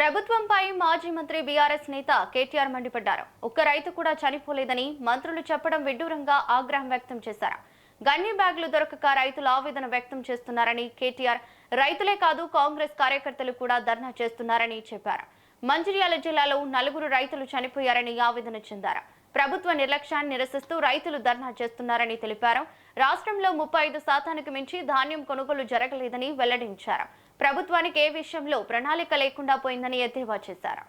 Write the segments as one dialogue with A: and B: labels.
A: ప్రభుత్వంపై మాజీ మంత్రి బీఆర్ఎస్ నేత కేటీఆర్ మండిపడ్డారు. ఒక్క రైతు కూడా చనిపోలేదని మంత్రులు చెప్పడం విడ్డూరంగా ఆగ్రహం వ్యక్తం చేశారు. గన్ని బ్యాగులు దొరకక రైతులు ఆవేదన వ్యక్తం చేస్తున్నారని కేటీఆర్, రైతులే కాదు కాంగ్రెస్ కార్యకర్తలు కూడా ధర్నా చేస్తున్నారని చెప్పారు. మంచిర్యాల జిల్లాలో 4 రైతులు చనిపోయారని ఆవేదన చెందారు. ప్రభుత్వ నిర్లక్ష్యాన్ని నిరసిస్తూ రైతులు ధర్నా చేస్తున్నారని తెలిపారు. రాష్ట్రంలో 35% మించి ధాన్యం కొనుగోలు జరగలేదని వెల్లడించారు. ప్రభుత్వానికి ఏ విషయంలో ప్రణాళిక లేకుండా పోయిందని ఎద్దేవా చేశారు.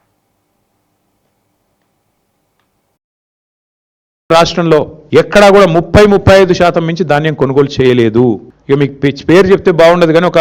B: రాష్ట్రంలో ఎక్కడా కూడా 35% మించి ధాన్యం కొనుగోలు చేయలేదు. ఇక మీకు పేరు చెప్తే బాగుండదు కానీ ఒక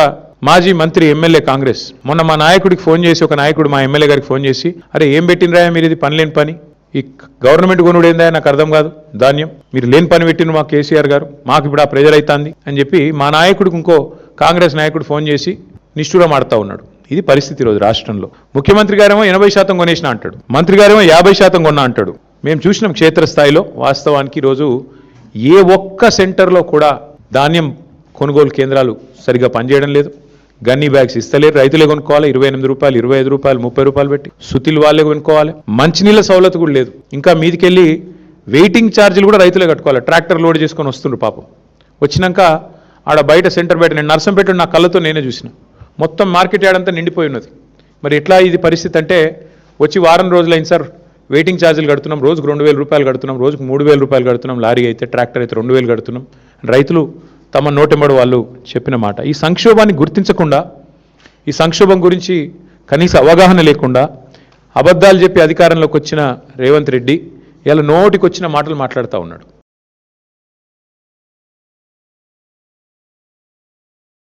B: మాజీ మంత్రి ఎమ్మెల్యే కాంగ్రెస్ మొన్న మా నాయకుడికి ఫోన్ చేసి, ఒక నాయకుడు మా ఎమ్మెల్యే గారికి ఫోన్ చేసి, అరే ఏం పెట్టినరా మీరు, ఇది పని లేని పని, ఈ గవర్నమెంట్ కొనుడు ఏందా నాకు అర్థం కాదు, ధాన్యం మీరు లేని పని పెట్టిన మా కేసీఆర్ గారు, మాకు ఇప్పుడు ఆ ప్రెజర్ అవుతుంది అని చెప్పి మా నాయకుడికి ఇంకో కాంగ్రెస్ నాయకుడు ఫోన్ చేసి నిష్ఠూరం ఆడుతూ ఉన్నాడు. ఇది పరిస్థితి ఈరోజు రాష్ట్రంలో. ముఖ్యమంత్రి గారేమో 80% కొనేసిన అంటాడు, మంత్రి గారేమో 50% కొన్నా అంటాడు. మేము చూసినాం క్షేత్రస్థాయిలో. వాస్తవానికి ఈరోజు ఏ ఒక్క సెంటర్లో కూడా ధాన్యం కొనుగోలు కేంద్రాలు సరిగా పనిచేయడం లేదు. గన్నీ బ్యాగ్స్ ఇస్తలేరు, రైతులే కొనుక్కోవాలి. 28 రూపాయలు, 25 రూపాయలు, 30 రూపాయలు పెట్టి సుతిలు వాళ్ళే కొనుక్కోవాలి. మంచినీళ్ళ సౌలత్ కూడా లేదు. ఇంకా మీదికెళ్ళి వెయిటింగ్ ఛార్జీలు కూడా రైతులే కట్టుకోవాలి. ట్రాక్టర్ లోడ్ చేసుకొని వస్తుండ్రు పాపం. వచ్చినాక ఆడ బయట సెంటర్ బయట నేను నర్సంపేట నా కళ్ళతో నేనే చూసిన, మొత్తం మార్కెట్ యార్డ్ అంతా నిండిపోయి ఉన్నది. మరి ఎట్లా ఇది పరిస్థితి అంటే, వచ్చి వారం రోజులైంది సార్, వెయిటింగ్ ఛార్జీలు కడుతున్నాం, రోజుకు 2000 రూపాయలు కడుతున్నాం, రోజుకు 3000 రూపాయలు కడుతున్నాం, లారీ అయితే ట్రాక్టర్ అయితే 2000 కడుతున్నాం. రైతులు తమ నోటెంబడి వాళ్ళు చెప్పిన మాట. ఈ సంక్షోభాన్ని గుర్తించకుండా, ఈ సంక్షోభం గురించి కనీస అవగాహన లేకుండా అబద్ధాలు చెప్పి అధికారంలోకి వచ్చిన రేవంత్ రెడ్డి ఇలా నోటికి వచ్చిన మాటలు మాట్లాడుతూ ఉన్నాడు.